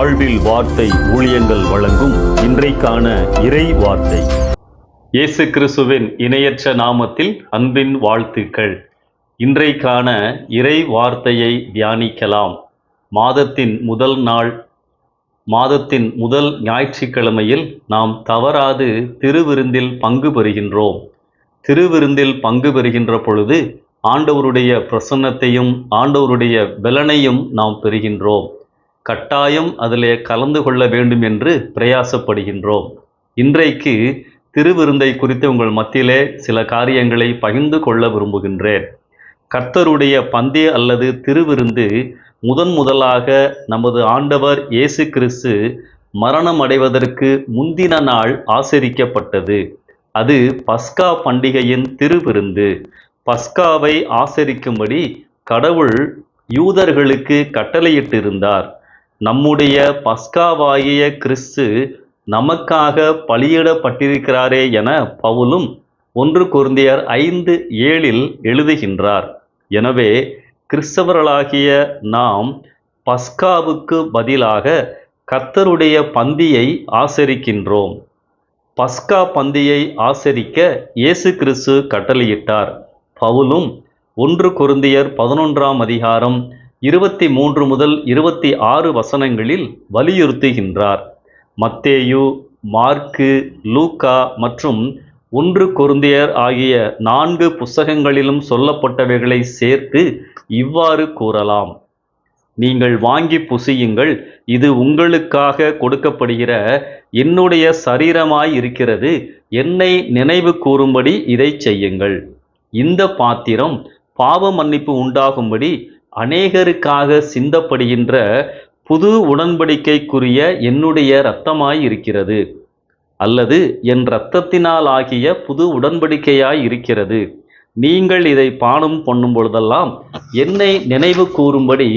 வாழ்வில் வார்த்தை ஊழியங்கள் வழங்கும் இன்றைக்கான இறை வார்த்தை. இயேசு கிறிஸ்துவின் இணையற்ற நாமத்தில் அன்பின் வாழ்த்துக்கள். இன்றைக்கான இறை வார்த்தையை தியானிக்கலாம். மாதத்தின் முதல் நாள், மாதத்தின் முதல் ஞாயிற்றுக்கிழமையில் நாம் தவறாது திருவிருந்தில் பங்கு பெறுகின்றோம். திருவிருந்தில் பங்கு பெறுகின்ற பொழுது ஆண்டவருடைய பிரசன்னத்தையும் ஆண்டவருடைய பலனையும் நாம் பெறுகின்றோம். கட்டாயம் அதிலே கலந்து கொள்ள வேண்டும் என்று பிரயாசப்படுகின்றோம். இன்றைக்கு திருவிருந்தை குறித்து உங்கள் மத்தியிலே சில காரியங்களை பகிர்ந்து கொள்ள விரும்புகின்றேன். கர்த்தருடைய பந்தி அல்லது திருவிருந்து முதலாக நமது ஆண்டவர் இயேசு கிறிஸ்து மரணம் அடைவதற்கு முந்தின நாள் ஆசரிக்கப்பட்டது. அது பஸ்கா பண்டிகையின் திருவிருந்து. பஸ்காவை ஆசரிக்கும்படி கடவுள் யூதர்களுக்கு கட்டளையிட்டிருந்தார். நம்முடைய பஸ்காவாகிய கிறிஸ்து நமக்காக பலியிடப்பட்டிருக்கிறாரே என பவுலும் 1 கொரிந்தியர் 5:7 எழுதுகின்றார். எனவே கிறிஸ்தவர்களாகிய நாம் பஸ்காவுக்கு பதிலாக கர்த்தருடைய பந்தியை ஆசரிக்கின்றோம். பஸ்கா பந்தியை ஆசரிக்க இயேசு கிறிஸ்து கட்டளையிட்டார். பவுலும் 1 கொரிந்தியர் 11 23 முதல் 26 வசனங்களில் வலியுறுத்துகின்றார். மத்தேயு, மார்க்கு, லூக்கா மற்றும் 1 கொரிந்தியர் ஆகிய 4 புத்தகங்களிலும் சொல்லப்பட்டவைகளை சேர்த்து இவ்வாறு கூறலாம். நீங்கள் வாங்கி புசியுங்கள், இது உங்களுக்காக கொடுக்கப்படுகிற என்னுடைய சரீரமாய் இருக்கிறது. என்னை நினைவு கூறும்படி இதை செய்யுங்கள். இந்த பாத்திரம் பாவ மன்னிப்பு உண்டாகும்படி அநேகருக்காக சிந்தப்படுகின்ற புது உடன்படிக்கைக்குரிய என்னுடைய இரத்தமாய் இருக்கிறது, அல்லது என் இரத்தத்தினால் ஆகிய புது உடன்படிக்கையாய் இருக்கிறது. நீங்கள் இதை பானம் பண்ணும் பொழுதெல்லாம் என்னை நினைவு கூறும்படி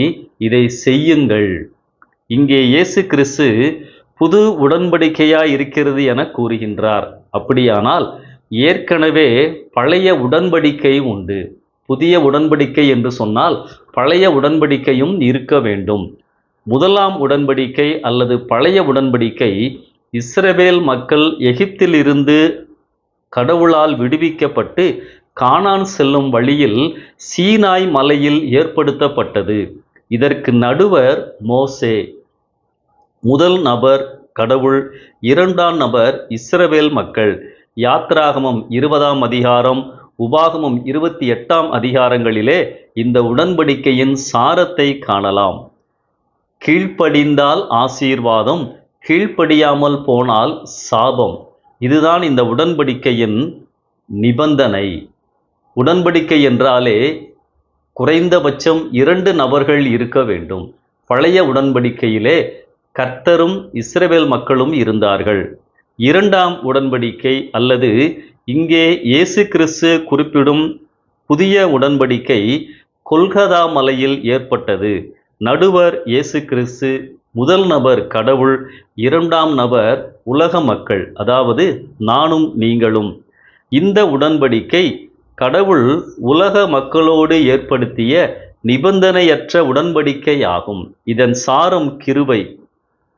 இதை செய்யுங்கள். இங்கே இயேசு கிறிஸ்து புது உடன்படிக்கையாய் இருக்கிறது என கூறுகின்றார். அப்படியானால் ஏற்கனவே பழைய உடன்படிக்கை உண்டு. புதிய உடன்படிக்கை என்று சொன்னால் பழைய உடன்படிக்கையும் இருக்க வேண்டும். முதலாம் உடன்படிக்கை அல்லது பழைய உடன்படிக்கை இஸ்ரவேல் மக்கள் எகிப்திலிருந்து கடவுளால் விடுவிக்கப்பட்டு கானான் செல்லும் வழியில் சீனாய் மலையில் ஏற்படுத்தப்பட்டது. இதற்கு நடுவர் மோசே. முதல் நபர் கடவுள், இரண்டாம் நபர் இஸ்ரவேல் மக்கள். யாத்ராகமம் 20 உபாகமம் 28 இந்த உடன்படிக்கையின் சாரத்தை காணலாம். கீழ்ப்படிந்தால் ஆசீர்வாதம், கீழ்ப்படியாமல் போனால் சாபம். இதுதான் இந்த உடன்படிக்கையின் நிபந்தனை. உடன்படிக்கை என்றாலே குறைந்தபட்சம் 2 நபர்கள் இருக்க வேண்டும். பழைய உடன்படிக்கையிலே கர்த்தரும் இஸ்ரவேல் மக்களும் இருந்தார்கள். இரண்டாம் உடன்படிக்கை அல்லது இங்கே இயேசு கிறிஸ்து குறிப்பிடும் புதிய உடன்படிக்கை கொல்கதா மலையில் ஏற்பட்டது. நடுவர் இயேசு கிறிஸ்து, முதல் நபர் கடவுள், இரண்டாம் நபர் உலக மக்கள், அதாவது நானும் நீங்களும். இந்த உடன்படிக்கை கடவுள் உலக மக்களோடு ஏற்படுத்திய நிபந்தனையற்ற உடன்படிக்கை ஆகும். இதன் சாரம் கிருபை.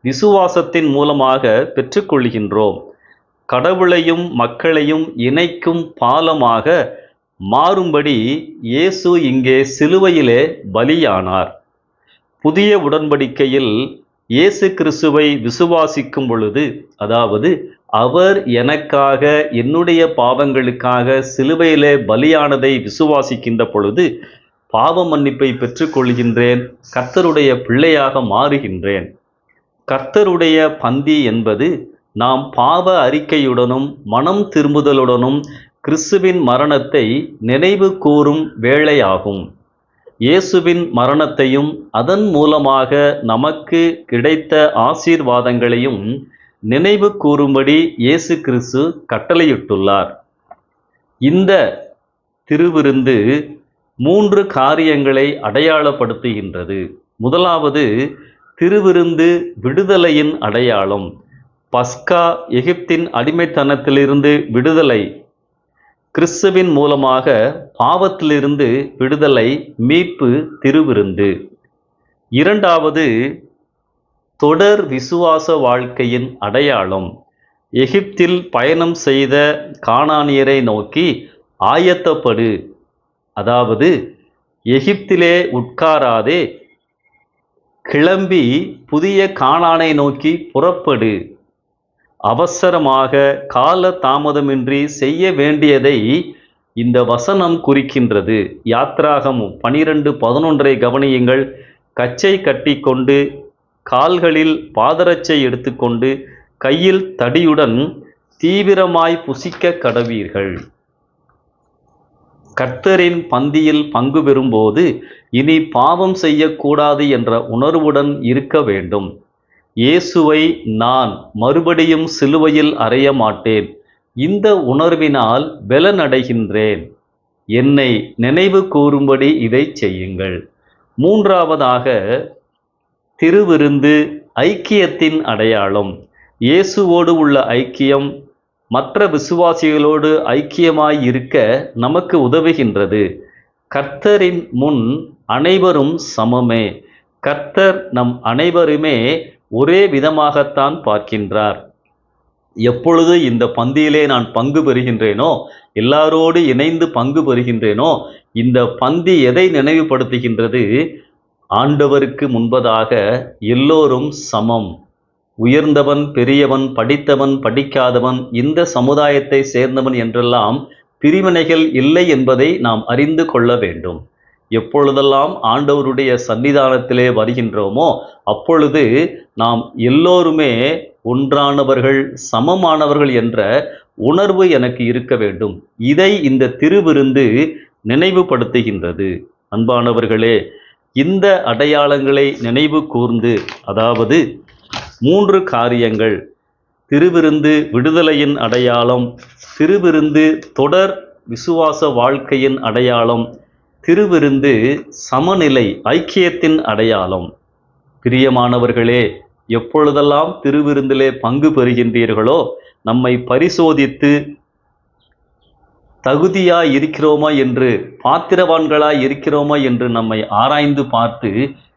விசுவாசத்தின் மூலமாக பெற்றுக்கொள்கின்றோம். கடவுளையும் மக்களையும் இணைக்கும் பாலமாக மாறும்படி இயேசு இங்கே சிலுவையிலே பலியானார். புதிய உடன்படிக்கையில் இயேசு கிறிஸ்துவை விசுவாசிக்கும் பொழுது, அதாவது அவர் எனக்காக என்னுடைய பாவங்களுக்காக சிலுவையிலே பலியானதை விசுவாசிக்கின்ற பொழுது பாவ மன்னிப்பை பெற்றுக்கொள்கின்றேன். கர்த்தருடைய பிள்ளையாக மாறுகின்றேன். கர்த்தருடைய பந்தி என்பது நாம் பாவ அறிக்கையுடனும் மனம் திரும்புதலுடனும் கிறிஸ்துவின் மரணத்தை நினைவு கூறும் வேளையாகும். இயேசுவின் மரணத்தையும் அதன் மூலமாக நமக்கு கிடைத்த ஆசீர்வாதங்களையும் நினைவு கூறும்படி இயேசு கிறிஸ்து கட்டளையிட்டுள்ளார். இந்த திருவிருந்து 3 காரியங்களை அடையாளப்படுத்துகின்றது. முதலாவது, திருவிருந்து விடுதலையின் அடையாளம். பஸ்கா எகிப்தின் அடிமைத்தனத்திலிருந்து விடுதலை. கிறிஸ்துவின் மூலமாக பாவத்திலிருந்து விடுதலை, மீட்பு திருவிருந்து. இரண்டாவது, தொடர் விசுவாச வாழ்க்கையின் அடையாளம். எகிப்தில் பயணம் செய்த கானானியரை நோக்கி ஆயத்தப்படு, அதாவது எகிப்திலே உட்காராதே, கிளம்பி புதிய கானானை நோக்கி புறப்படு, அவசரமாக கால தாமதமின்றி செய்ய வேண்டியதை இந்த வசனம் குறிக்கின்றது. யாத்ராகமம் 12:11 கவனியுங்கள். கச்சை கட்டிக்கொண்டு, கால்களில் பாதரட்சை எடுத்துக்கொண்டு, கையில் தடியுடன் தீவிரமாய் புசிக்க கடவீர்கள். கர்த்தரின் பந்தியில் பங்கு பெறும்போது இனி பாவம் செய்யக்கூடாது என்ற உணர்வுடன் இருக்க வேண்டும். இயேசுவை நான் மறுபடியும் சிலுவையில் அறைய மாட்டேன். இந்த உணர்வினால் பலனடைகின்றேன். என்னை நினைவு கூறும்படி இதை செய்யுங்கள். மூன்றாவதாக, திருவிருந்து ஐக்கியத்தின் அடையாளம். இயேசுவோடு உள்ள ஐக்கியம் மற்ற விசுவாசிகளோடு ஐக்கியமாய் இருக்க நமக்கு உதவுகின்றது. கர்த்தரின் முன் அனைவரும் சமமே. கர்த்தர் நம் அனைவருமே ஒரே விதமாகத்தான் பார்க்கின்றார். எப்பொழுது இந்த பந்தியிலே நான் பங்கு பெறுகின்றேனோ, எல்லாரோடு இணைந்து பங்கு பெறுகின்றேனோ, இந்த பந்தி எதை நினைவுபடுத்துகின்றது? ஆண்டவருக்கு முன்பதாக எல்லோரும் சமம். உயர்ந்தவன், பெரியவன், படித்தவன், படிக்காதவன், இந்த சமுதாயத்தை சேர்ந்தவன் என்றெல்லாம் பிரிவினைகள் இல்லை என்பதை நாம் அறிந்து கொள்ள வேண்டும். எப்பொழுதெல்லாம் ஆண்டவருடைய சன்னிதானத்திலே வருகின்றோமோ அப்பொழுது நாம் எல்லோருமே ஒன்றானவர்கள், சமமானவர்கள் என்ற உணர்வு எனக்கு இருக்க வேண்டும். இதை இந்த திருவிருந்து நினைவுபடுத்துகின்றது. அன்பானவர்களே, இந்த அடையாளங்களை நினைவு கூர்ந்து, அதாவது 3 காரியங்கள்: திருவிருந்து விடுதலையின் அடையாளம், திருவிருந்து தொடர் விசுவாச வாழ்க்கையின் அடையாளம், திருவிருந்து சமநிலை ஐக்கியத்தின் அடையாளம். பிரியமானவர்களே, எப்பொழுதெல்லாம் திருவிருந்திலே பங்கு பெறுகின்றீர்களோ நம்மை பரிசோதித்து தகுதியாய் இருக்கிறோமா என்று, பாத்திரவான்களாய் இருக்கிறோமா என்று நம்மை ஆராய்ந்து பார்த்து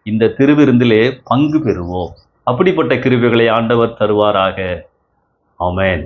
இந்த திருவிருந்திலே பங்கு பெறுவோம். அப்படிப்பட்ட கிருபைகளை ஆண்டவர் தருவாராக. ஆமென்.